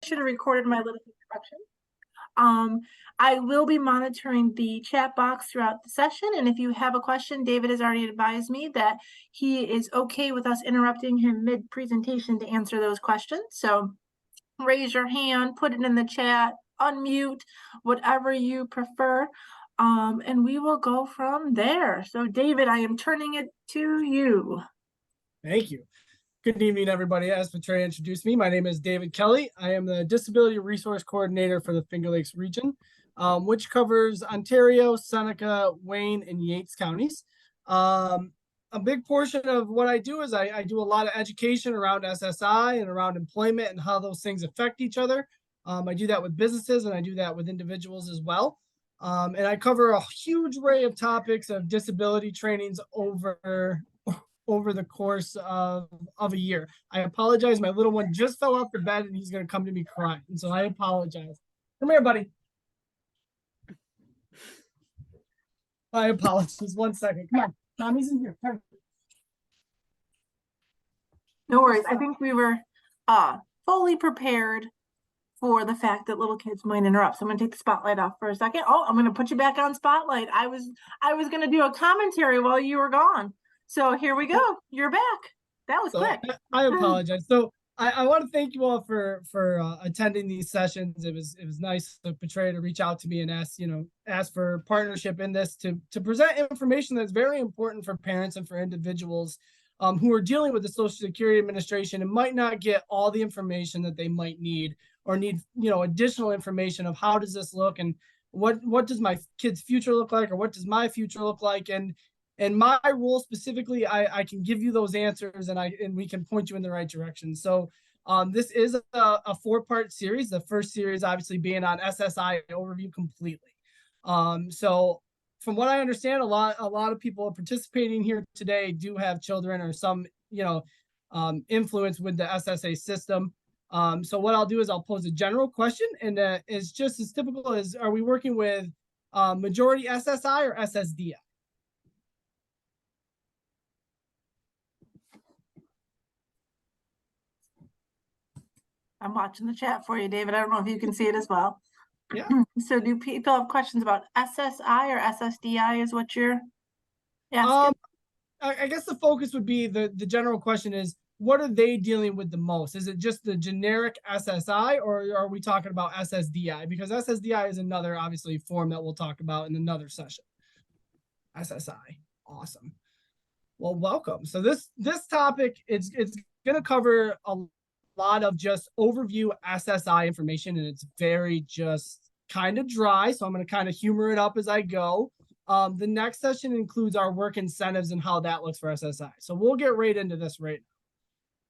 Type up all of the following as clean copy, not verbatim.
should have recorded my little introduction. I will be monitoring the chat box throughout the session, and if you have a question, David has already advised me that he is okay with us interrupting him mid-presentation to answer those questions. So raise your hand, put it in the chat, unmute, whatever you prefer, and we will go from there. So David, I am turning it to you. Thank you. Good evening, everybody. As Patria introduced me, my name is David Kelly. I am the Disability Resource Coordinator for the Finger Lakes region, which covers Ontario, Seneca, Wayne, and Yates counties. A big portion of what I do is I do a lot of education around SSI and around employment and how those things affect each other. I do that with businesses and I do that with individuals as well. And I cover a huge array of topics of disability trainings over the course of a year. I apologize. My little one just fell off the bed and he's going to come to me crying. So I apologize. Come here, buddy. I apologize. 1 second. Come on. Mommy's in here. Come. No worries. I think we were fully prepared for the fact that little kids might interrupt. So I'm going to take the spotlight off for a second. Oh, I'm going to put you back on spotlight. I was going to do a commentary while you were gone. So here we go. You're back. That was quick. I apologize. So I want to thank you all for attending these sessions. It was nice of Patria to reach out to me and ask for partnership in this to present information that's very important for parents and for individuals who are dealing with the Social Security Administration and might not get all the information that they might need or need additional information of how does this look and what does my kid's future look like or what does my future look like. And my role specifically, I can give you those answers and we can point you in the right direction. So this is a 4-part series. The first series obviously being on SSI overview completely. So from what I understand, a lot of people participating here today do have children or some influence with the SSA system. So what I'll do is I'll pose a general question, and it's just as typical as, are we working with majority SSI or SSDI? I'm watching the chat for you, David. I don't know if you can see it as well. Yeah. So do people have questions about SSI or SSDI is what you're asking? I guess the focus would be the general question is, what are they dealing with the most? Is it just the generic SSI or are we talking about SSDI? Because SSDI is another, obviously, form that we'll talk about in another session. SSI. Awesome. Well, welcome. So this topic, it's going to cover a lot of just overview SSI information, and it's very just kind of dry. So I'm going to kind of humor it up as I go. The next session includes our work incentives and how that looks for SSI. So we'll get right into this right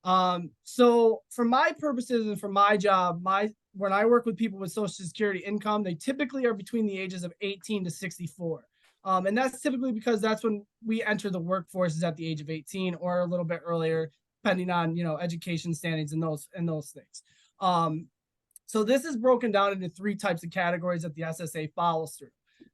now. So for my purposes and for my job, when I work with people with Social Security income, they typically are between the ages of 18 to 64. And that's typically because that's when we enter the workforce, is at the age of 18 or a little bit earlier, depending on education standings and those things. So this is broken down into 3 types of categories that the SSA follows through.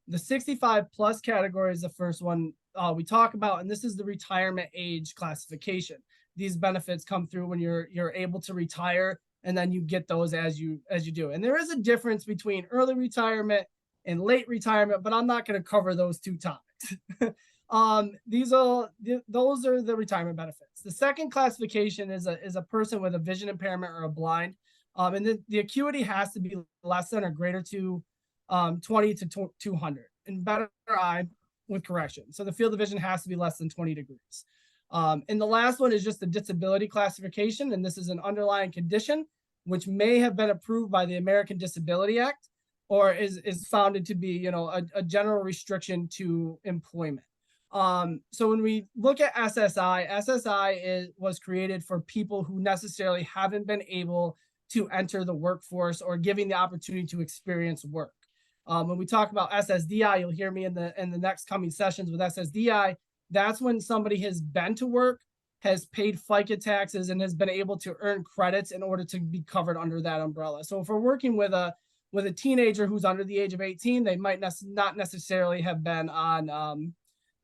The 65 plus category is the first one we talk about, and this is the retirement age classification. These benefits come through when you're able to retire, and then you get those as you do. And there is a difference between early retirement and late retirement, but I'm not going to cover those 2 topics. Those are the retirement benefits. The second classification is a person with a vision impairment or a blind, and the acuity has to be less than or greater to 20 to 200, and better eye with correction. So the field of vision has to be less than 20 degrees. And the last one is just the disability classification, and this is an underlying condition which may have been approved by the American Disability Act or is founded to be a general restriction to employment. So when we look at SSI was created for people who necessarily haven't been able to enter the workforce or giving the opportunity to experience work. When we talk about SSDI, you'll hear me in the next coming sessions with SSDI. That's when somebody has been to work, has paid FICA taxes, and has been able to earn credits in order to be covered under that umbrella. So if we're working with a teenager who's under the age of 18, they might not necessarily have been on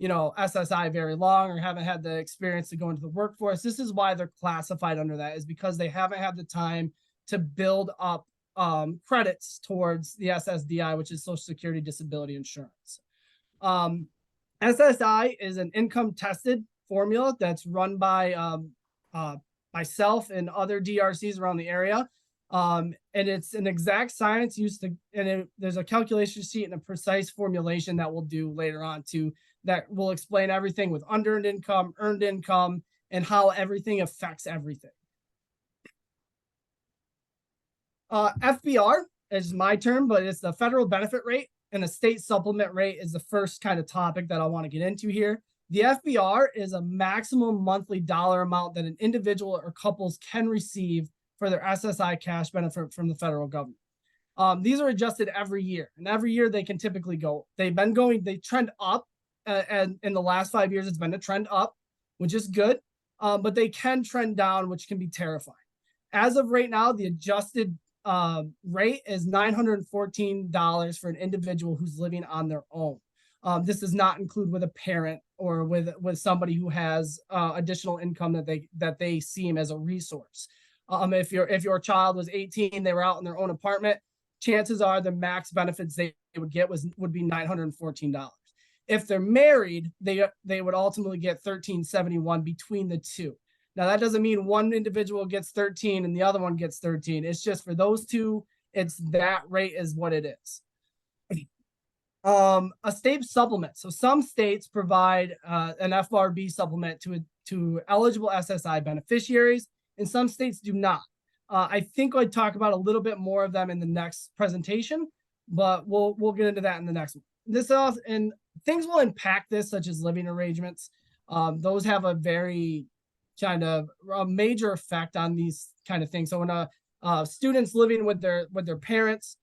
SSI very long or haven't had the experience to go into the workforce. This is why they're classified under that, is because they haven't had the time to build up credits towards the SSDI, which is Social Security Disability Insurance. SSI is an income tested formula that's run by myself and other DRCs around the area. And it's an exact science used to, there's a calculation sheet and a precise formulation that we'll do later on too, that will explain everything with unearned income, earned income, and how everything affects everything. FBR is my term, but it's the federal benefit rate, and the state supplement rate is the first kind of topic that I want to get into here. The FBR is a maximum monthly dollar amount that an individual or couples can receive for their SSI cash benefit from the federal government. These are adjusted every year, and every year they can typically go, they trend up, and in the last 5 years, it's been a trend up, which is good, but they can trend down, which can be terrifying. As of right now, the adjusted rate is $914 for an individual who's living on their own. This does not include with a parent or with somebody who has additional income that they see as a resource. If your child was 18, they were out in their own apartment, chances are the max benefits they would get would be $914. If they're married, they would ultimately get $1,371 between the two. Now, that doesn't mean one individual gets 13 and the other one gets 13. It's just for those two, it's that rate is what it is. A state supplement. So some states provide an FRB supplement to eligible SSI beneficiaries, and some states do not. I think I'd talk about a little bit more of them in the next presentation, but we'll get into that in the next one. And things will impact this, such as living arrangements. Those have a very kind of a major effect on these kind of things. So when students living with their parents,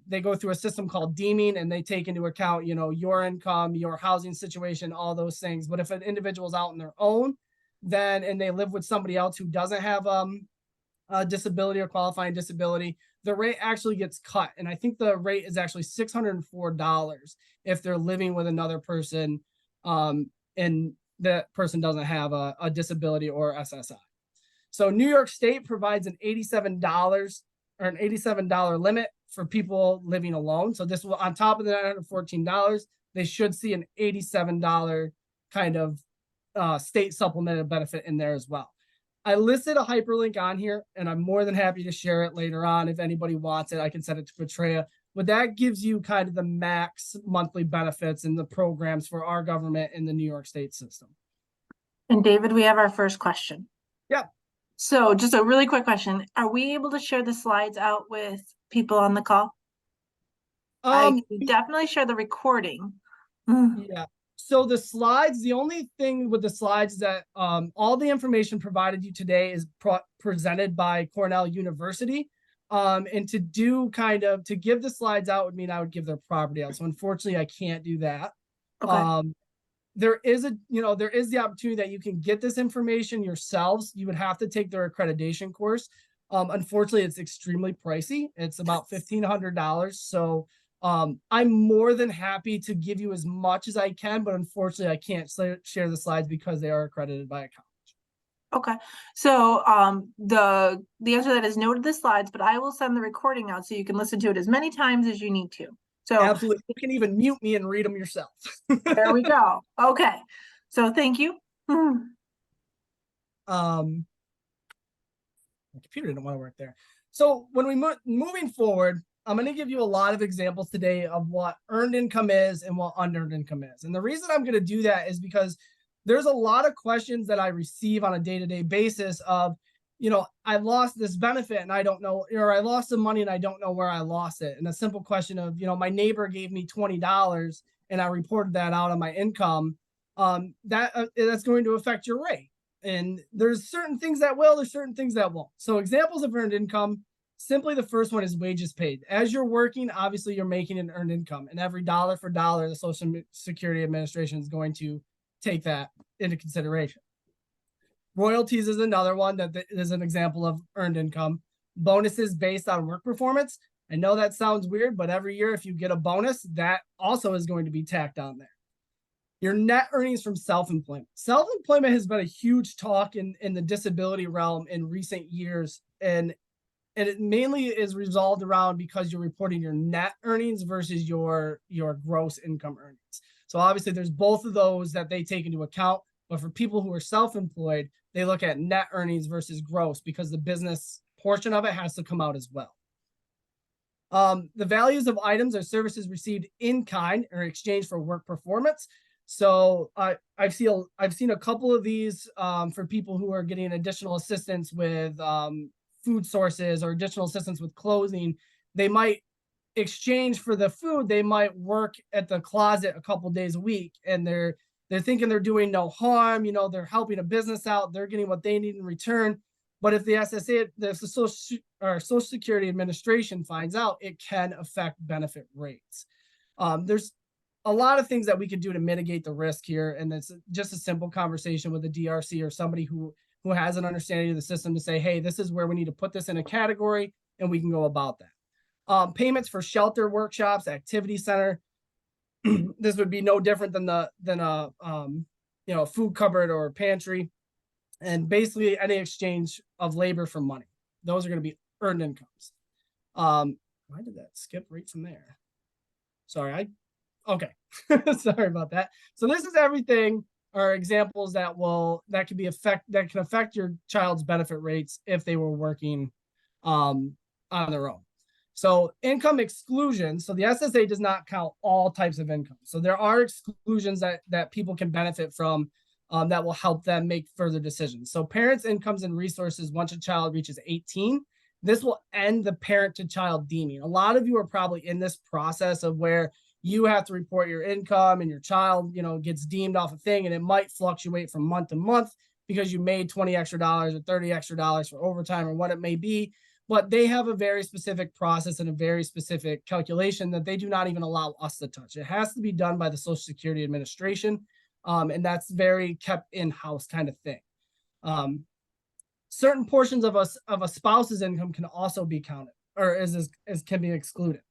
they go through a system called deeming, and they take into account, your income, your housing situation, all those things. But if an individual's out on their own, and they live with somebody else who doesn't have a disability or qualifying disability, the rate actually gets cut. And I think the rate is actually $604 if they're living with another person, and that person doesn't have a disability or SSI. So New York State provides an $87 or an $87 limit for people living alone. So this will, on top of the $914, they should see an $87 kind of state supplemented benefit in there as well. I listed a hyperlink on here, and I'm more than happy to share it later on. If anybody wants it, I can send it to Petrea. But that gives you kind of the max monthly benefits and the programs for our government in the New York State system. And David, we have our first question. Yeah. So just a really quick question. Are we able to share the slides out with people on the call? I can definitely share the recording. Yeah. So the slides, the only thing with the slides is that all the information provided you today is presented by Cornell University. And to give the slides out would mean I would give their property out. So unfortunately, I can't do that. Okay. There is the opportunity that you can get this information yourselves. You would have to take their accreditation course. Unfortunately, it's extremely pricey. It's about $1,500. So I'm more than happy to give you as much as I can, but unfortunately, I can't share the slides because they are accredited by a college. Okay, so the answer to that is no to the slides, but I will send the recording out so you can listen to it as many times as you need to. So absolutely, you can even mute me and read them yourself. There we go. Okay, so thank you. My computer didn't want to work there. So when we moving forward, I'm going to give you a lot of examples today of what earned income is and what unearned income is. And the reason I'm going to do that is because there's a lot of questions that I receive on a day-to-day basis of, I lost this benefit and I don't know, or I lost some money and I don't know where I lost it. And a simple question of, my neighbor gave me $20 and I reported that out on my income. That's going to affect your rate. And there's certain things that will, there's certain things that won't. So examples of earned income, simply the first one is wages paid. As you're working, obviously you're making an earned income, and every dollar for dollar, the Social Security Administration is going to take that into consideration. Royalties is another one that is an example of earned income. Bonuses based on work performance. I know that sounds weird, but every year if you get a bonus, that also is going to be tacked on there. Your net earnings from self-employment. Self-employment has been a huge talk in the disability realm in recent years. And and it mainly is resolved around because you're reporting your net earnings versus your gross income earnings. So obviously there's both of those that they take into account, but for people who are self-employed, they look at net earnings versus gross because the business portion of it has to come out as well. The values of items or services received in kind or exchange for work performance. So I've seen a couple of these for people who are getting additional assistance with food sources or additional assistance with clothing. They might exchange for the food. They might work at the closet a couple days a week, and they're thinking they're doing no harm. You know, they're helping a business out. They're getting what they need in return. But if the SSA, the Social Security Administration finds out, it can affect benefit rates. There's a lot of things that we could do to mitigate the risk here, and it's just a simple conversation with a DRC or somebody who has an understanding of the system to say, hey, this is where we need to put this in a category, and we can go about that. Payments for shelter, workshops, activity center. This would be no different than a food cupboard or pantry. And basically any exchange of labor for money. Those are going to be earned incomes. Why did that skip right from there? Sorry, okay. Sorry about that. So this is everything are examples that can affect your child's benefit rates if they were working on their own. So income exclusion. So the SSA does not count all types of income. So there are exclusions that people can benefit from that will help them make further decisions. So parents' incomes and resources once a child reaches 18, this will end the parent-to-child deeming. A lot of you are probably in this process of where you have to report your income and your child, gets deemed off a thing, and it might fluctuate from month to month because you made $20 extra or $30 extra for overtime or what it may be. But they have a very specific process and a very specific calculation that they do not even allow us to touch. It has to be done by the Social Security Administration. And that's very kept in-house kind of thing. Certain portions of a spouse's income can also be counted or can be excluded.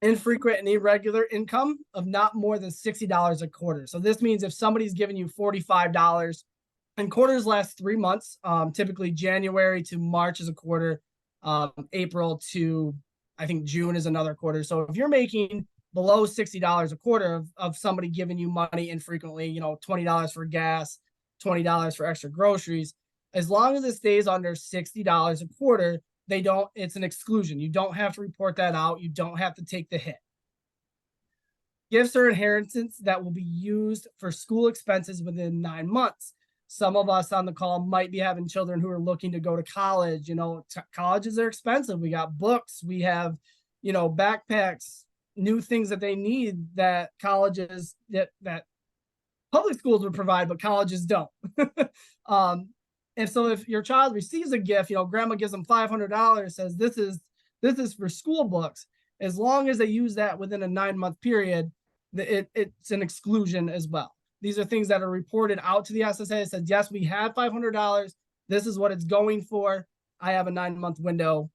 Infrequent and irregular income of not more than $60 a quarter. So this means if somebody's giving you $45 and quarters last 3 months, typically January to March is a quarter, April to I think June is another quarter. So if you're making below $60 a quarter of somebody giving you money infrequently, $20 for gas, $20 for extra groceries, as long as it stays under $60 a quarter, it's an exclusion. You don't have to report that out. You don't have to take the hit. Gifts or inheritance that will be used for school expenses within 9 months. Some of us on the call might be having children who are looking to go to college. Colleges are expensive. We got books. We have, backpacks, new things that they need that colleges that public schools would provide, but colleges don't. And so if your child receives a gift, grandma gives them $500, says this is for school books. As long as they use that within a 9-month period, it's an exclusion as well. These are things that are reported out to the SSA. It says, yes, we have $500. This is what it's going for. I have a 9-month window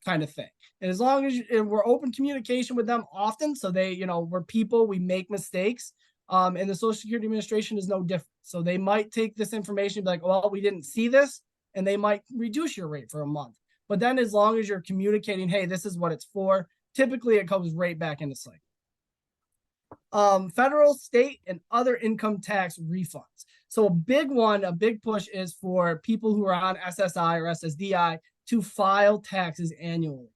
kind of thing. And as long as we're open communication with them often, so we're people, we make mistakes. And the Social Security Administration is no different. So they might take this information and be like, well, we didn't see this, and they might reduce your rate for a month. But then as long as you're communicating, hey, this is what it's for, typically it comes right back into cycle. Federal, state, and other income tax refunds. So a big push is for people who are on SSI or SSDI to file taxes annually.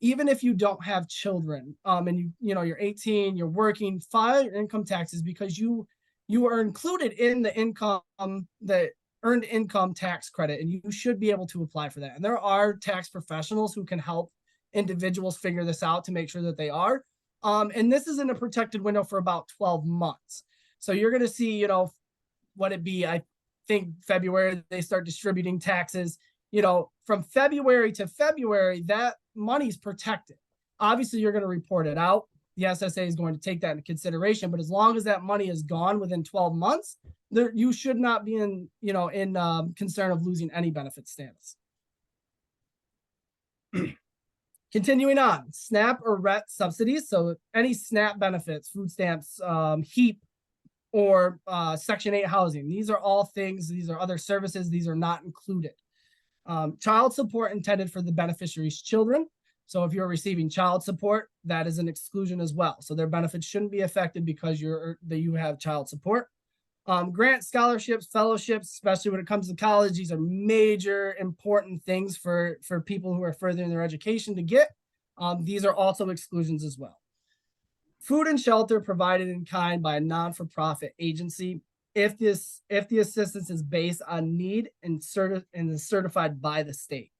Even if you don't have children, and you're 18, you're working, file your income taxes because you are included in the earned income tax credit, and you should be able to apply for that. And there are tax professionals who can help individuals figure this out to make sure that they are. And this is in a protected window for about 12 months. So you're going to see, what it be, I think February, they start distributing taxes. From February to February, that money's protected. Obviously, you're going to report it out. The SSA is going to take that into consideration. But as long as that money is gone within 12 months, you should not be in concern of losing any benefit status. Continuing on, SNAP or RET subsidies. So any SNAP benefits, food stamps, HEAP, or Section 8 housing. These are all things. These are other services. These are not included. Child support intended for the beneficiary's children. So if you're receiving child support, that is an exclusion as well. So their benefits shouldn't be affected because you have child support. Grant scholarships, fellowships, especially when it comes to college, these are major important things for people who are furthering their education to get. These are also exclusions as well. Food and shelter provided in kind by a non-for-profit agency if the assistance is based on need and is certified by the state.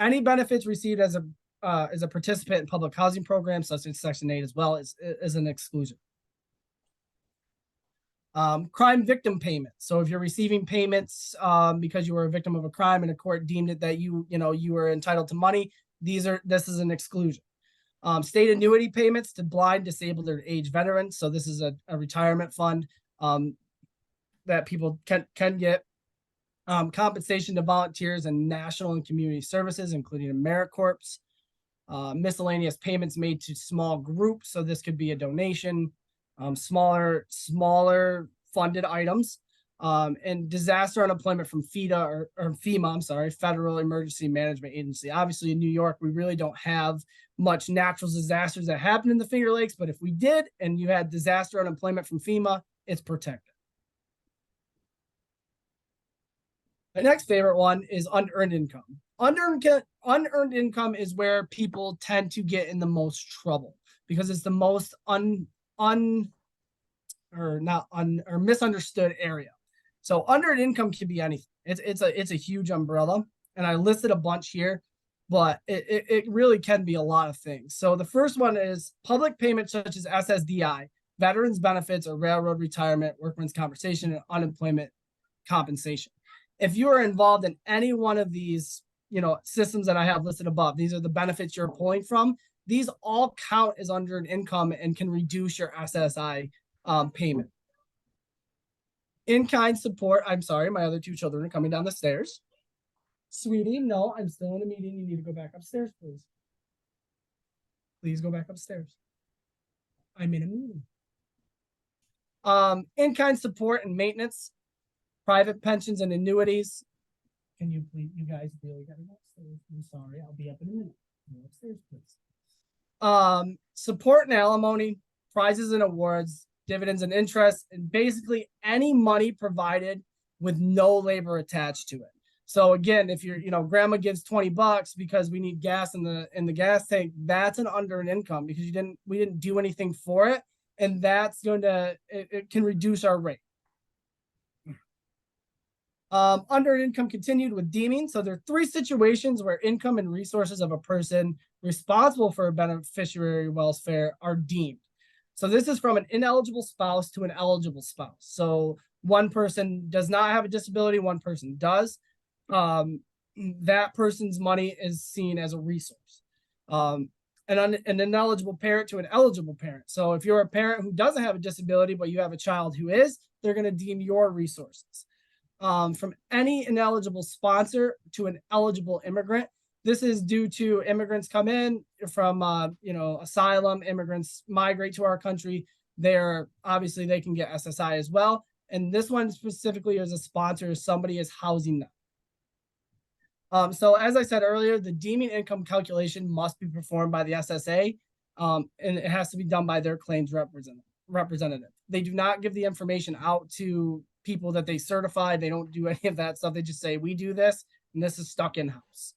Any benefits received as a participant in public housing programs, such as Section 8 as well, is an exclusion. Crime victim payments. So if you're receiving payments because you were a victim of a crime and a court deemed it that you were entitled to money, this is an exclusion. State annuity payments to blind, disabled, or aged veterans. So this is a retirement fund that people can get. Compensation to volunteers and national and community services, including AmeriCorps. Miscellaneous payments made to small groups. So this could be a donation, smaller funded items, and disaster unemployment from FEMA, Federal Emergency Management Agency. Obviously, in New York, we really don't have much natural disasters that happen in the Finger Lakes, but if we did and you had disaster unemployment from FEMA, it's protected. My next favorite one is unearned income. Unearned income is where people tend to get in the most trouble because it's the most misunderstood area. So unearned income can be anything. It's a huge umbrella, and I listed a bunch here, but it really can be a lot of things. So the first one is public payments such as SSDI, veterans benefits, or railroad retirement, workman's compensation, and unemployment compensation. If you are involved in any one of these, systems that I have listed above, these are the benefits you're pulling from. These all count as unearned income and can reduce your SSI payment. In-kind support. I'm sorry, my other two children are coming down the stairs. Sweetie, no, I'm still in a meeting. You need to go back upstairs, please. Please go back upstairs. I'm in a meeting. In-kind support and maintenance. Private pensions and annuities. Can you please, you guys really gotta go upstairs? I'm sorry, I'll be up in a minute. Go upstairs, please. Support and alimony, prizes and awards, dividends and interest, and basically any money provided with no labor attached to it. So again, if grandma gives $20 because we need gas in the gas tank, that's an unearned income because we didn't do anything for it, and that's it can reduce our rate. Unearned income continued with deeming. So there are 3 situations where income and resources of a person responsible for a beneficiary welfare are deemed. So this is from an ineligible spouse to an eligible spouse. So one person does not have a disability, one person does. That person's money is seen as a resource. An ineligible parent to an eligible parent. So if you're a parent who doesn't have a disability, but you have a child who is, they're going to deem your resources. From any ineligible sponsor to an eligible immigrant. This is due to immigrants come in from, asylum, immigrants migrate to our country. Obviously they can get SSI as well. And this one specifically as a sponsor, somebody is housing them. So as I said earlier, the deeming income calculation must be performed by the SSA, and it has to be done by their claims representative. They do not give the information out to people that they certify. They don't do any of that stuff. They just say, we do this, and this is stuck in-house.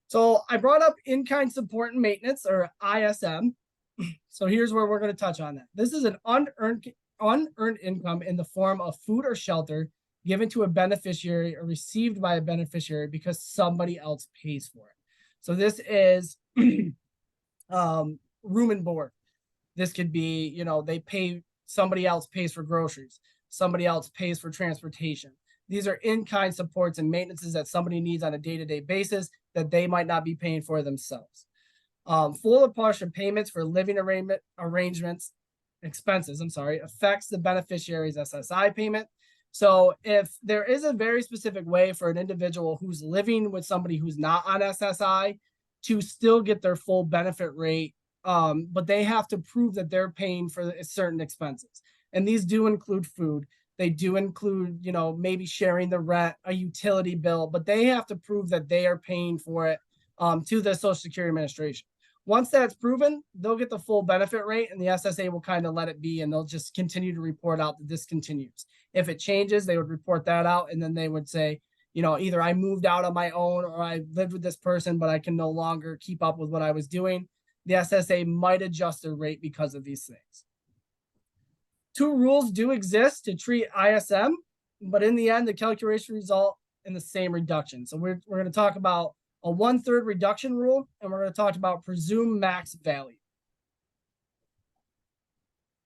So I brought up in-kind support and maintenance, or ISM. So here's where we're going to touch on that. This is an unearned income in the form of food or shelter given to a beneficiary or received by a beneficiary because somebody else pays for it. So this is room and board. This could be, somebody else pays for groceries. Somebody else pays for transportation. These are in-kind supports and maintenances that somebody needs on a day-to-day basis that they might not be paying for themselves. Full or partial payments for living expenses affects the beneficiary's SSI payment. So if there is a very specific way for an individual who's living with somebody who's not on SSI to still get their full benefit rate, but they have to prove that they're paying for certain expenses. And these do include food. They do include, you know, maybe sharing the rent, a utility bill, but they have to prove that they are paying for it to the Social Security Administration. Once that's proven, they'll get the full benefit rate, and the SSA will kind of let it be, and they'll just continue to report out that this continues. If it changes, they would report that out, and then they would say, you know, either I moved out on my own or I lived with this person, but I can no longer keep up with what I was doing. The SSA might adjust their rate because of these things. Two rules do exist to treat ISM, but in the end, the calculation result in the same reduction. So we're going to talk about a 1/3 reduction rule, and we're going to talk about presumed max value.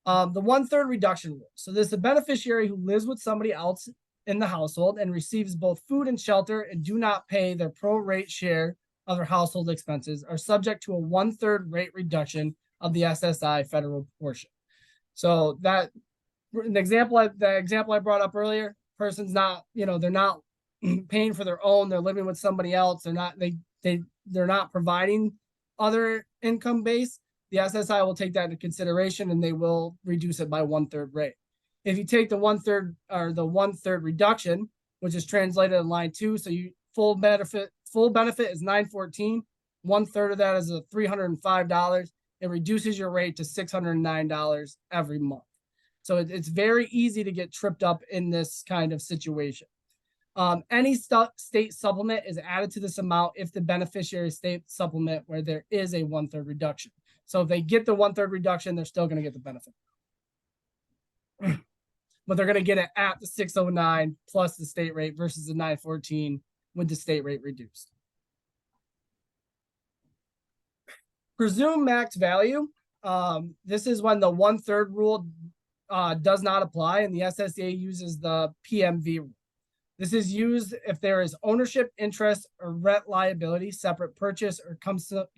The 1/3 reduction rule. So this is a beneficiary who lives with somebody else in the household and receives both food and shelter and do not pay their prorate share of their household expenses are subject to a 1/3 rate reduction of the SSI federal portion. So that the example I brought up earlier, person's not, you know, they're not paying for their own, they're living with somebody else, they're not providing other income base. The SSI will take that into consideration and they will reduce it by 1/3 rate. If you take the 1/3 or the 1/3 reduction, which is translated in line 2, so you full benefit is $914. 1/3 of that is a $305. It reduces your rate to $609 every month. So it's very easy to get tripped up in this kind of situation. Any state supplement is added to this amount if the beneficiary state supplement where there is a 1/3 reduction. So if they get the 1/3 reduction, they're still going to get the benefit. But they're going to get it at the 609 plus the state rate versus the 914 with the state rate reduced. Presumed max value. This is when the 1/3 rule does not apply, and the SSA uses the PMV rule. This is used if there is ownership, interest, or rent liability, separate purchase, or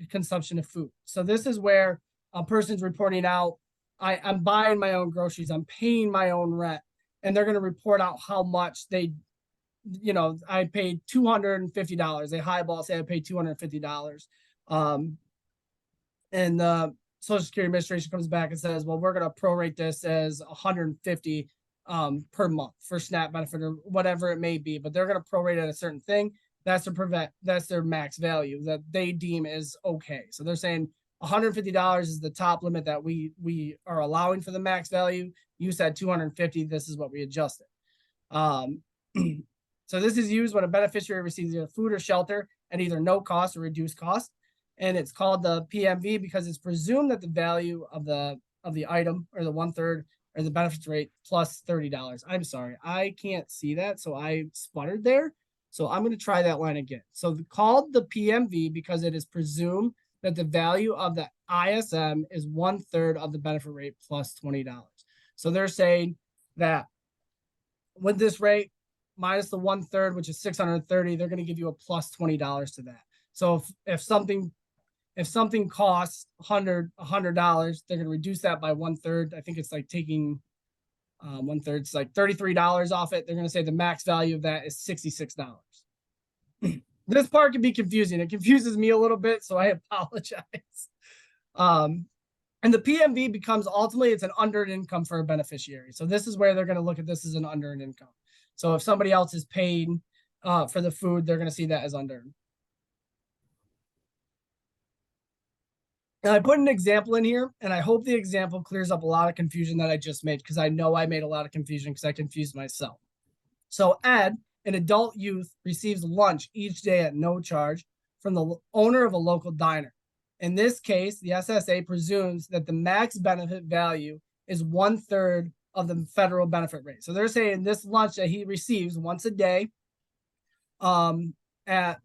consumption of food. So this is where a person's reporting out, I'm buying my own groceries, I'm paying my own rent, and they're going to report out how much they, you know, I paid $250. They highball say I paid $250. And the Social Security Administration comes back and says, well, we're going to prorate this as $150 per month for SNAP benefit or whatever it may be, but they're going to prorate at a certain thing. That's their max value that they deem is okay. So they're saying $150 is the top limit that we are allowing for the max value. You said 250. This is what we adjusted. So this is used when a beneficiary receives either food or shelter at either no cost or reduced cost. And it's called the PMV because it's presumed that the value of the item or the 1/3 or the benefits rate plus $30. I'm sorry, I can't see that. So I sputtered there. So I'm going to try that line again. So called the PMV because it is presumed that the value of the ISM is 1/3 of the benefit rate plus $20. So they're saying that with this rate minus the 1/3, which is 630, they're going to give you a plus $20 to that. So if something costs $100, they're going to reduce that by 1/3. I think it's like taking 1/3. It's like $33 off it. They're going to say the max value of that is $66. This part can be confusing. It confuses me a little bit, so I apologize. And the PMV becomes ultimately it's an unearned income for a beneficiary. So this is where they're going to look at this as an unearned income. So if somebody else is paid for the food, they're going to see that as unearned. And I put an example in here, and I hope the example clears up a lot of confusion that I just made because I know I made a lot of confusion because I confused myself. So Ed, an adult youth, receives lunch each day at no charge from the owner of a local diner. In this case, the SSA presumes that the max benefit value is 1/3 of the federal benefit rate. So they're saying this lunch that he receives once a day at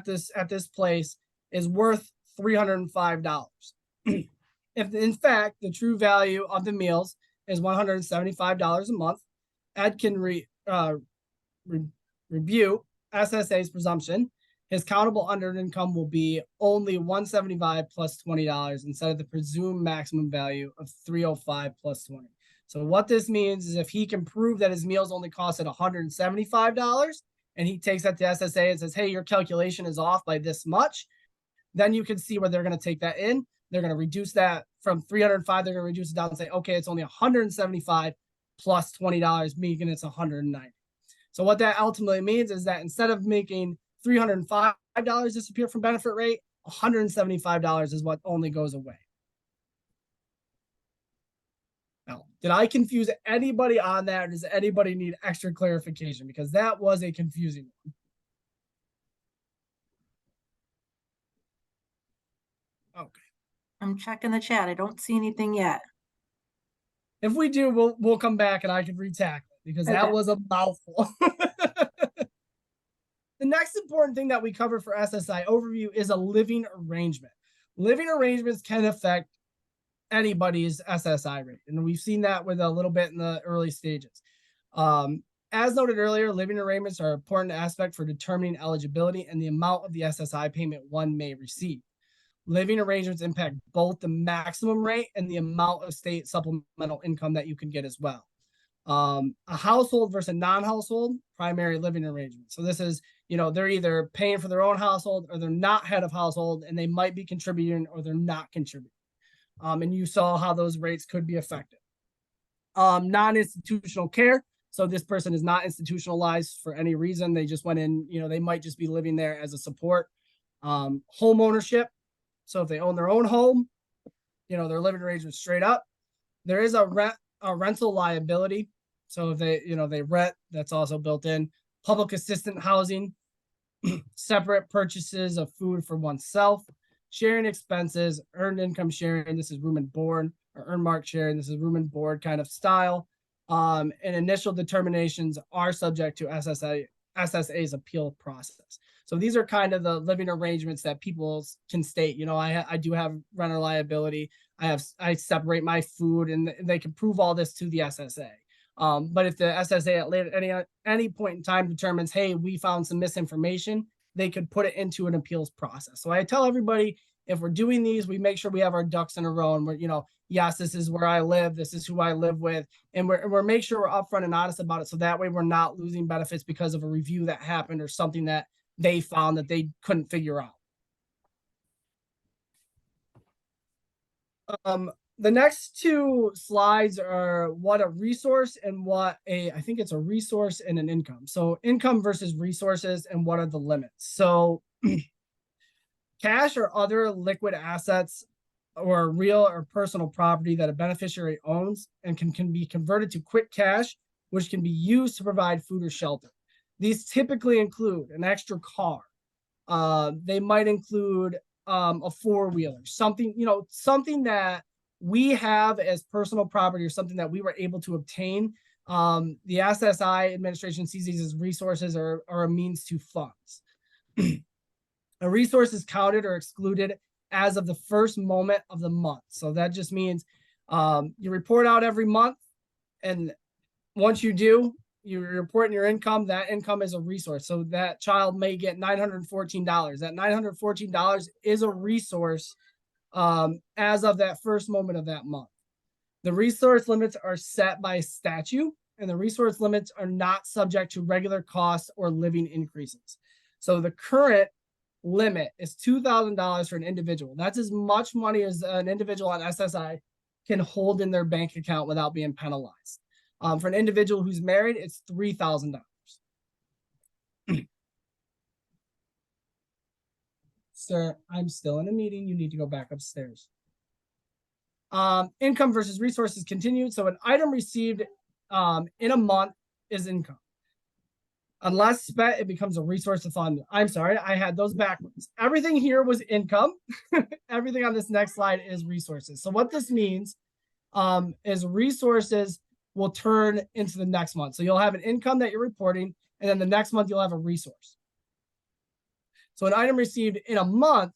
this place is worth $305. If in fact the true value of the meals is $175 a month, Ed can review SSA's presumption. His countable unearned income will be only $175 plus $20 instead of the presumed maximum value of $305 plus $20. So what this means is if he can prove that his meals only costed $175 and he takes that to SSA and says, hey, your calculation is off by this much, then you can see where they're going to take that in. They're going to reduce that from 305. They're going to reduce it down and say, okay, it's only 175 plus $20, making it's 190. So what that ultimately means is that instead of making $305 disappear from benefit rate, $175 is what only goes away. Now, did I confuse anybody on that? Or does anybody need extra clarification? Because that was a confusing one. Okay. I'm checking the chat. I don't see anything yet. If we do, we'll come back and I can retackle it because that Okay. was a mouthful. The next important thing that we cover for SSI overview is a living arrangement. Living arrangements can affect anybody's SSI rate, and we've seen that with a little bit in the early stages. As noted earlier, living arrangements are an important aspect for determining eligibility and the amount of the SSI payment one may receive. Living arrangements impact both the maximum rate and the amount of state supplemental income that you can get as well. A household versus non-household primary living arrangement. So this is, they're either paying for their own household or they're not head of household and they might be contributing or they're not contributing. And you saw how those rates could be affected. Non-institutional care. So this person is not institutionalized for any reason. They just went in, they might just be living there as a support. Home ownership. So if they own their own home, their living arrangement straight up. There is a rental liability. So if they rent, that's also built in. Public assistant housing, separate purchases of food for oneself, sharing expenses, earned income sharing. This is room and board, or earned mark sharing. This is room and board kind of style. And initial determinations are subject to SSA's appeal process. So these are kind of the living arrangements that people can state. I do have renter liability. I separate my food, and they can prove all this to the SSA. But if the SSA at any point in time determines, hey, we found some misinformation, they could put it into an appeals process. So I tell everybody, if we're doing these, we make sure we have our ducks in a row, and we're, yes, this is where I live, this is who I live with, and we're make sure we're upfront and honest about it. So that way we're not losing benefits because of a review that happened or something that they found that they couldn't figure out. The next two slides are what a resource and I think it's a resource and an income. So income versus resources and what are the limits. So cash or other liquid assets or real or personal property that a beneficiary owns and can be converted to quick cash, which can be used to provide food or shelter. These typically include an extra car. They might include a four-wheeler, something that we have as personal property or something that we were able to obtain. The SSI administration sees these as resources or a means to funds. A resource is counted or excluded as of the first moment of the month. So that just means you report out every month, and once you do, you report your income. That income is a resource. So that child may get $914. That $914 is a resource as of that first moment of that month. The resource limits are set by statute, and the resource limits are not subject to regular costs or living increases. So the current limit is $2,000 for an individual. That's as much money as an individual on SSI can hold in their bank account without being penalized. For an individual who's married, it's $3,000. Sir, I'm still in a meeting. You need to go back upstairs. Income versus resources continued. So an item received in a month is income. Unless spent, it becomes a resource to fund. I'm sorry, I had those backwards. Everything here was income. Everything on this next slide is resources. So what this means is resources will turn into the next month. So you'll have an income that you're reporting, and then the next month you'll have a resource. So an item received in a month,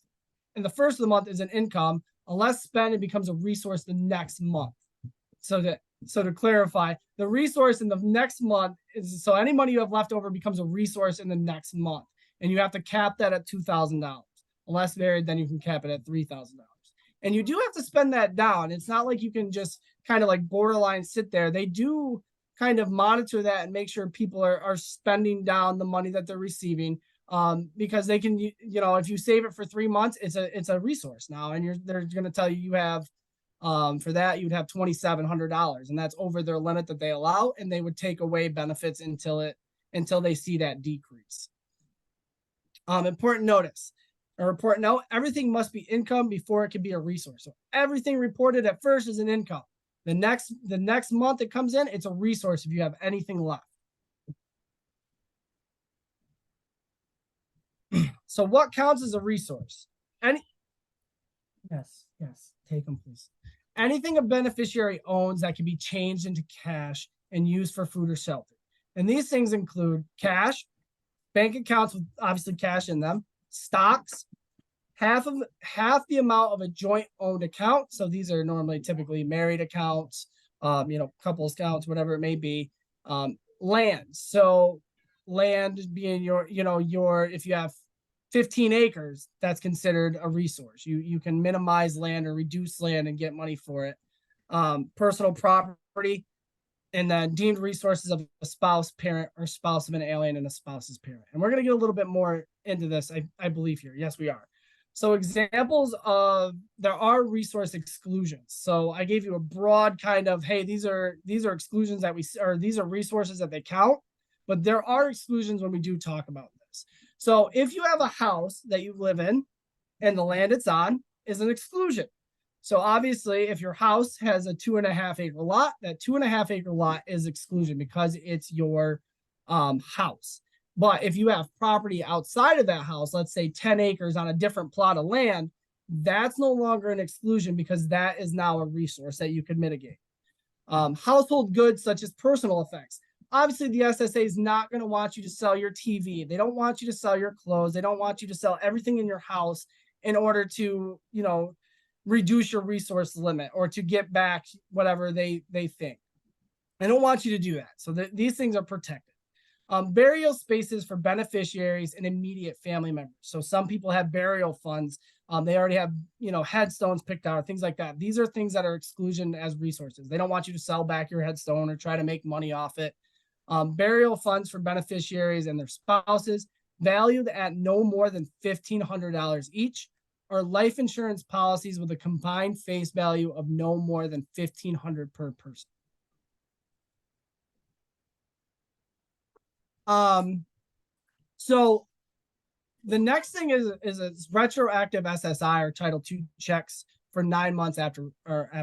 in the first of the month is an income. Unless spent, it becomes a resource the next month. So to clarify, the resource in the next month is, so any money you have left over becomes a resource in the next month. And you have to cap that at $2,000. Unless married, then you can cap it at $3,000. And you do have to spend that down. It's not like you can just kind of like borderline sit there. They do kind of monitor that and make sure people are spending down the money that they're receiving, because they can, if you save it for 3 months, it's a resource now, and they're going to tell you have For that, you'd have $2,700, and that's over their limit that they allow, and they would take away benefits until they see that decrease. Important notice. A report note, everything must be income before it can be a resource. So everything reported at first is an income. The next month it comes in, it's a resource if you have anything left. So what counts as a resource? Yes, take them, please. Anything a beneficiary owns that can be changed into cash and used for food or shelter. And these things include cash, bank accounts with obviously cash in them, stocks, half the amount of a joint owned account. So these are normally typically married accounts, couples accounts, whatever it may be. Land. So land being your if you have 15 acres, that's considered a resource. You can minimize land or reduce land and get money for it. Personal property, and then deemed resources of a spouse, parent, or spouse of an alien and a spouse's parent. And we're going to get a little bit more into this, I believe here. Yes, we are. So examples of, there are resource exclusions. So I gave you a broad kind of, hey, these are exclusions that these are resources that they count, but there are exclusions when we do talk about this. So if you have a house that you live in and the land it's on is an exclusion. So obviously, if your house has a 2.5 acre lot, that 2.5 acre lot is exclusion because it's your house. But if you have property outside of that house, let's say 10 acres on a different plot of land, that's no longer an exclusion because that is now a resource that you could mitigate. Household goods such as personal effects. Obviously, the SSA is not going to want you to sell your TV. They don't want you to sell your clothes. They don't want you to sell everything in your house in order to, reduce your resource limit or to get back whatever they think. They don't want you to do that. So these things are protected. Burial spaces for beneficiaries and immediate family members. So some people have burial funds. They already have, headstones picked out, things like that. These are things that are exclusion as resources. They don't want you to sell back your headstone or try to make money off it. Burial funds for beneficiaries and their spouses, valued at no more than $1,500 each, or life insurance policies with a combined face value of no more than $1,500 per person. So the next thing is a retroactive SSI or Title II checks for 9 months after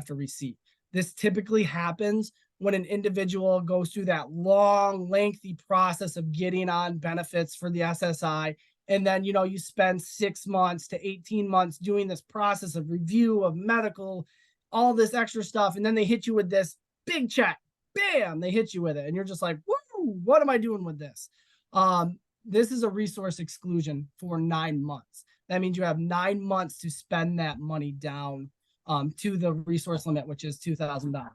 receipt. This typically happens when an individual goes through that long, lengthy process of getting on benefits for the SSI. And then, you spend 6 months to 18 months doing this process of review of medical, all this extra stuff. And then they hit you with this big check. Bam, they hit you with it. And you're just like, woo, what am I doing with this? This is a resource exclusion for 9 months. That means you have 9 months to spend that money down to the resource limit, which is $2,000.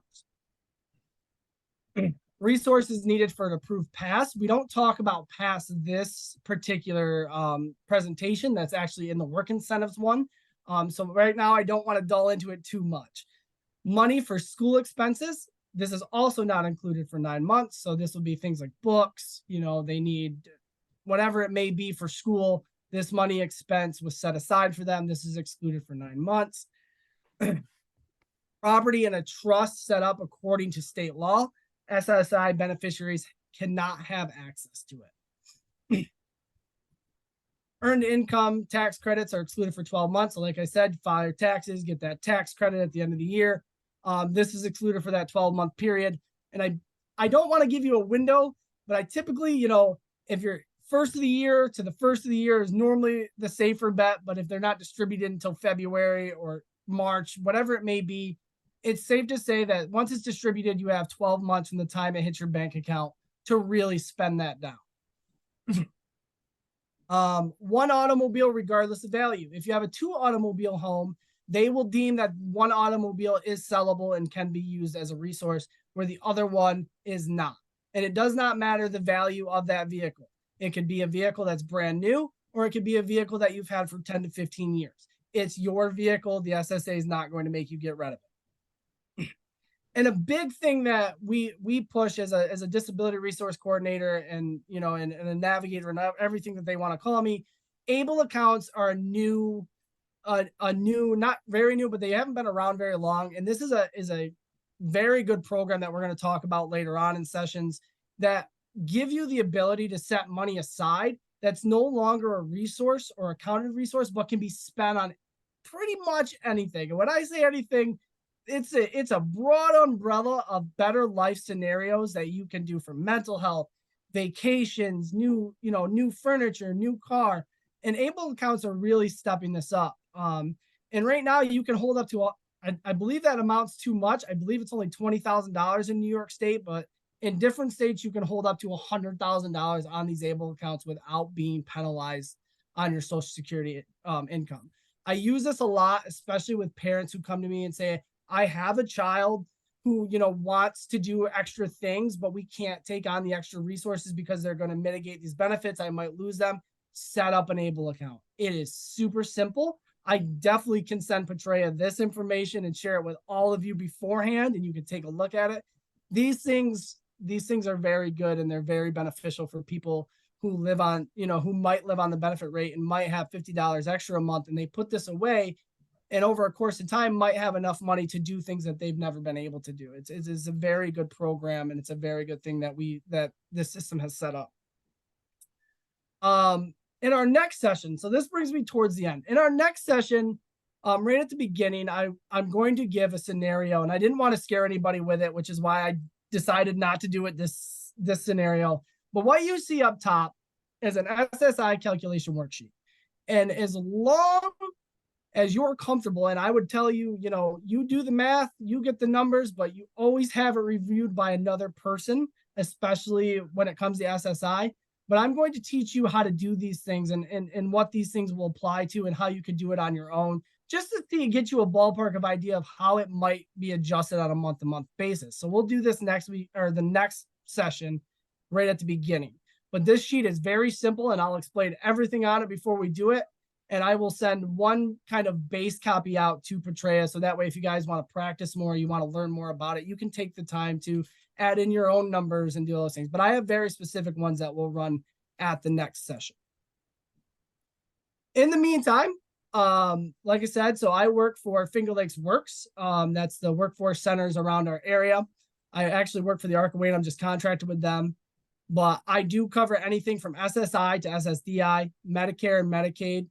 Resources needed for an approved pass. We don't talk about pass this particular presentation. That's actually in the work incentives one. So right now, I don't want to dull into it too much. Money for school expenses. This is also not included for 9 months. So this will be things like books. They need whatever it may be for school. This money expense was set aside for them. This is excluded for 9 months. Property in a trust set up according to state law. SSI beneficiaries cannot have access to it. Earned income tax credits are excluded for 12 months. So like I said, file your taxes, get that tax credit at the end of the year. This is excluded for that 12-month period. And I don't want to give you a window, but I typically, if you're first of the year to the first of the year is normally the safer bet. But if they're not distributed until February or March, whatever it may be, it's safe to say that once it's distributed, you have 12 months from the time it hits your bank account to really spend that down. One automobile, regardless of value. If you have a 2-automobile home, they will deem that one automobile is sellable and can be used as a resource where the other one is not. And it does not matter the value of that vehicle. It could be a vehicle that's brand new, or it could be a vehicle that you've had for 10 to 15 years. It's your vehicle. The SSA is not going to make you get rid of it. And a big thing that we push as a disability resource coordinator and and a navigator and everything that they want to call me, ABLE accounts are a new a new, not very new, but they haven't been around very long. And this is a very good program that we're going to talk about later on in sessions that give you the ability to set money aside that's no longer a resource or a counted resource, but can be spent on pretty much anything. And when I say anything, it's a broad umbrella of better life scenarios that you can do for mental health, vacations, new furniture, new car, and able accounts are really stepping this up. And right now you can hold up to, I believe that amounts too much. I believe it's only $20,000 in New York State, but in different states you can hold up to $100,000 on these able accounts without being penalized on your Social Security income. I use this a lot, especially with parents who come to me and say, I have a child who, wants to do extra things, but we can't take on the extra resources because they're going to mitigate these benefits. I might lose them. Set up an able account. It is super simple. I definitely can send Petrea this information and share it with all of you beforehand, and you can take a look at it. These things are very good, and they're very beneficial for people who live on, who might live on the benefit rate and might have $50 extra a month, and they put this away, and over a course of time might have enough money to do things that they've never been able to do. It's a very good program, and it's a very good thing that this system has set up. In our next session, so this brings me towards the end. In our next session, right at the beginning, I'm going to give a scenario, and I didn't want to scare anybody with it, which is why I decided not to do it this scenario. But what you see up top is an SSI calculation worksheet. And as long as you're comfortable, and I would tell you, you do the math, you get the numbers, but you always have it reviewed by another person, especially when it comes to SSI. But I'm going to teach you how to do these things and what these things will apply to and how you can do it on your own, just to get you a ballpark of idea of how it might be adjusted on a month-to-month basis. So we'll do this next week or the next session right at the beginning. But this sheet is very simple, and I'll explain everything on it before we do it. And I will send one kind of base copy out to Petrea. So that way, if you guys want to practice more, you want to learn more about it, you can take the time to add in your own numbers and do those things. But I have very specific ones that will run at the next session. In the meantime, like I said, so I work for Finger Lakes Works. That's the workforce centers around our area. I actually work for the Arc of Wayne. I'm just contracted with them. But I do cover anything from SSI to SSDI, Medicare and Medicaid,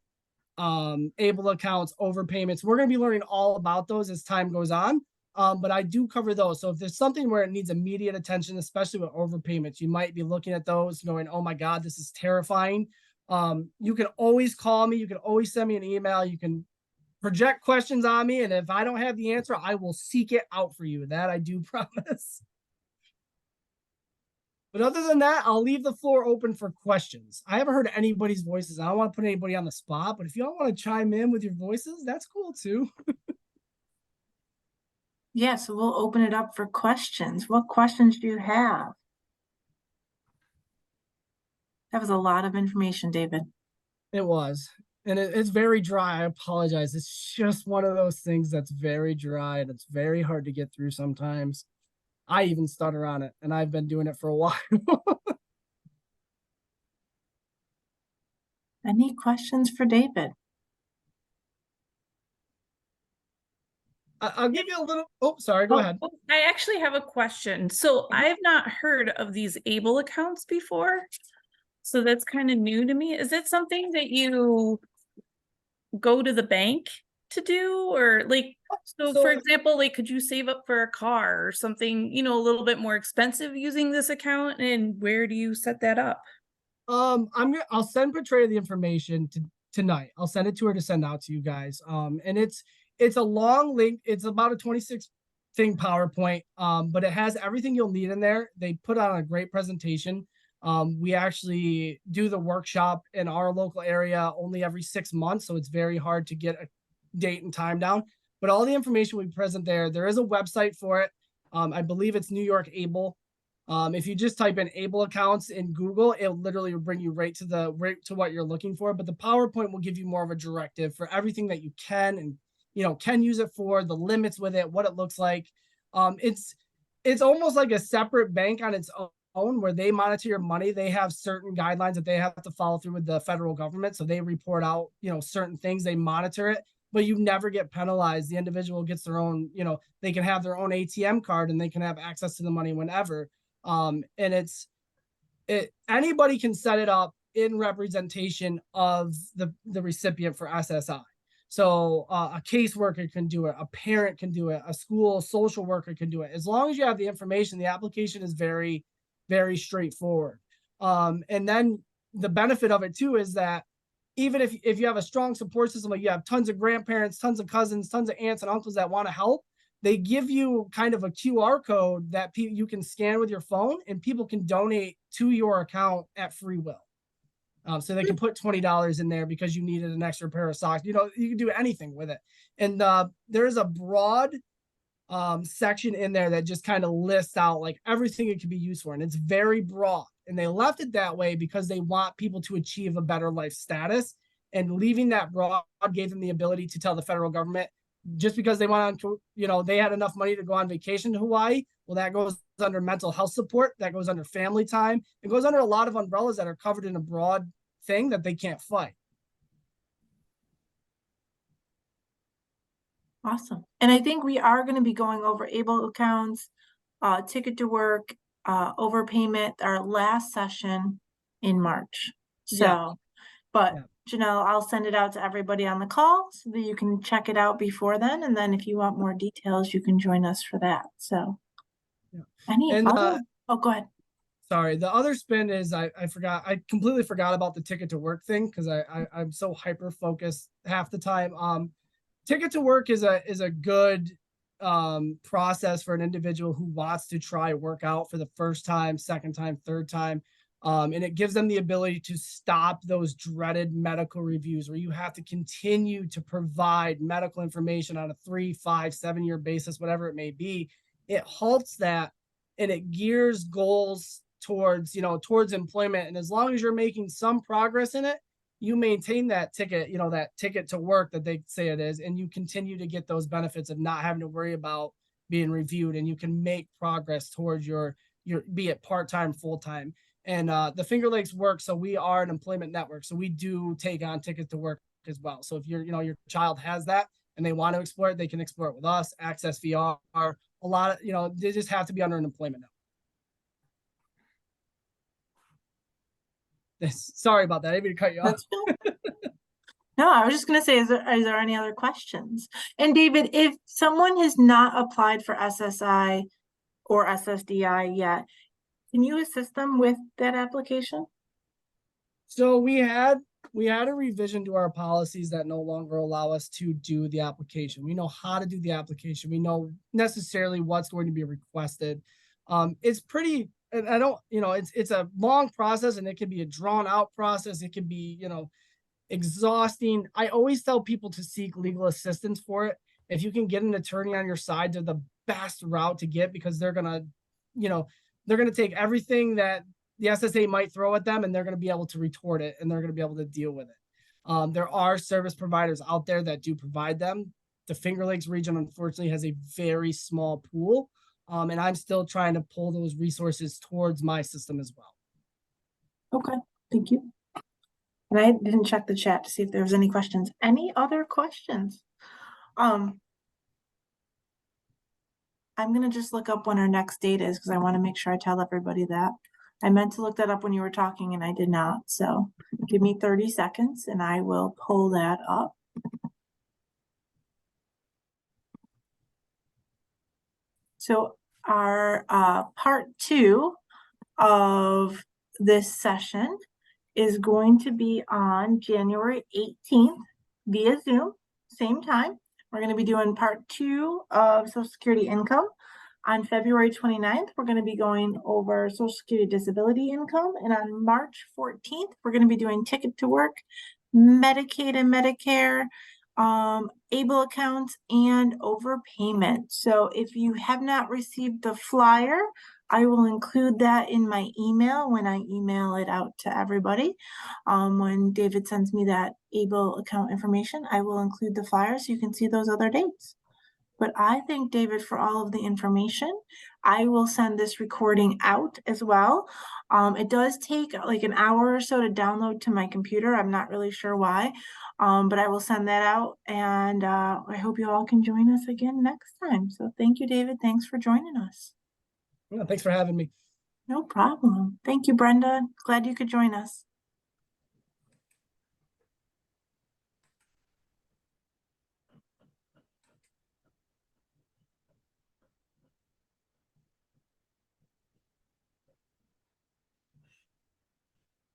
able accounts, overpayments. We're going to be learning all about those as time goes on. But I do cover those. So if there's something where it needs immediate attention, especially with overpayments, you might be looking at those going, oh my God, this is terrifying. You can always call me. You can always send me an email. You can project questions on me. And if I don't have the answer, I will seek it out for you. That I do promise. But other than that, I'll leave the floor open for questions. I haven't heard anybody's voices. I don't want to put anybody on the spot, but if y'all want to chime in with your voices, that's cool too. Yeah, so we'll open it up for questions. What questions do you have? That was a lot of information, David. It was. And it's very dry. I apologize. It's just one of those things that's very dry and it's very hard to get through sometimes. I even stutter on it, and I've been doing it for a while. Any questions for David? I'll give you a little. Oh, sorry. Go ahead. I actually have a question. So I've not heard of these able accounts before. So that's kind of new to me. Is it something that you go to the bank to do, or like, so for example, like, could you save up for a car or something, a little bit more expensive using this account? And where do you set that up? I'll send Petrea the information tonight. I'll send it to her to send out to you guys. And it's a long link. It's about a 26 thing PowerPoint. But it has everything you'll need in there. They put on a great presentation. We actually do the workshop in our local area only every 6 months. So it's very hard to get a date and time down, but all the information we present there. There is a website for it. I believe it's New York Able. If you just type in able accounts in Google, it'll literally bring you right to what you're looking for. But the PowerPoint will give you more of a directive for everything that you can and can use it for, the limits with it, what it looks like. It's almost like a separate bank on its own where they monitor your money. They have certain guidelines that they have to follow through with the federal government. So they report out, certain things, they monitor it. but you never get penalized. The individual gets their own, they can have their own ATM card and they can have access to the money whenever. And anybody can set it up in representation of the recipient for SSI. So a caseworker can do it, a parent can do it, a school social worker can do it. As long as you have the information, the application is very, very straightforward. And then the benefit of it too is that even if you have a strong support system, like you have tons of grandparents, tons of cousins, tons of aunts and uncles that want to help, they give you kind of a QR code that you can scan with your phone, and people can donate to your account at free will. So they can put $20 in there because you needed an extra pair of socks. You can do anything with it. And there's a broad section in there that just kind of lists out like everything it can be used for. And it's very broad. And they left it that way because they want people to achieve a better life status. And leaving that broad gave them the ability to tell the federal government, just because they went on, they had enough money to go on vacation to Hawaii. Well, that goes under mental health support. That goes under family time. It goes under a lot of umbrellas that are covered in a broad thing that they can't fight. Awesome. And I think we are going to be going over able accounts, ticket to work, overpayment, our last session in March. So, Yeah. but Yeah. Janelle, I'll send it out to everybody on the call so that you can check it out before then. And then if you want more details, you can join us for that. So oh, go ahead. Sorry. The other spin is I completely forgot about the ticket to work thing because I'm so hyper focused half the time. Ticket to work is a good process for an individual who wants to try workout for the first time, second time, third time. And it gives them the ability to stop those dreaded medical reviews where you have to continue to provide medical information on a 3, 5, 7-year basis, whatever it may be. It halts that and it gears goals towards employment. And as long as you're making some progress in it, you maintain that ticket, that ticket to work that they say it is, and you continue to get those benefits of not having to worry about being reviewed, and you can make progress towards your be it part-time, full-time. And the Finger Lakes work. So we are an employment network. So we do take on tickets to work as well. So if your child has that and they want to explore it, they can explore it with us, Access VR, a lot of, they just have to be under an employment network. Sorry about that. I didn't mean to cut you off. No, I was just going to say, is there any other questions? And David, if someone has not applied for SSI or SSDI yet, can you assist them with that application? So we had a revision to our policies that no longer allow us to do the application. We know how to do the application. We know necessarily what's going to be requested. It's pretty, and I don't, it's a long process, and it can be a drawn out process. It can be, exhausting. I always tell people to seek legal assistance for it. If you can get an attorney on your side, they're the best route to get, because they're going to take everything that the SSA might throw at them, and they're going to be able to retort it, and they're going to be able to deal with it. There are service providers out there that do provide them. The Finger Lakes region, unfortunately, has a very small pool. And I'm still trying to pull those resources towards my system as well. Okay, thank you. And I didn't check the chat to see if there was any questions. Any other questions? I'm going to just look up when our next date is, because I want to make sure I tell everybody that. I meant to look that up when you were talking and I did not. So give me 30 seconds and I will pull that up. So our part 2 of this session is going to be on January 18th via Zoom, same time. We're going to be doing part 2 of Social Security income. On February 29th, we're going to be going over Social Security disability income. And on March 14th, we're going to be doing ticket to work, Medicaid and Medicare, able accounts, and overpayment. So if you have not received the flyer, I will include that in my email when I email it out to everybody. When David sends me that able account information, I will include the flyer so you can see those other dates. But I thank David for all of the information. I will send this recording out as well. It does take like an hour or so to download to my computer. I'm not really sure why, but I will send that out, and I hope you all can join us again next time. So thank you, David. Thanks for joining us. Yeah, thanks for having me. No problem. Thank you, Brenda. Glad you could join us.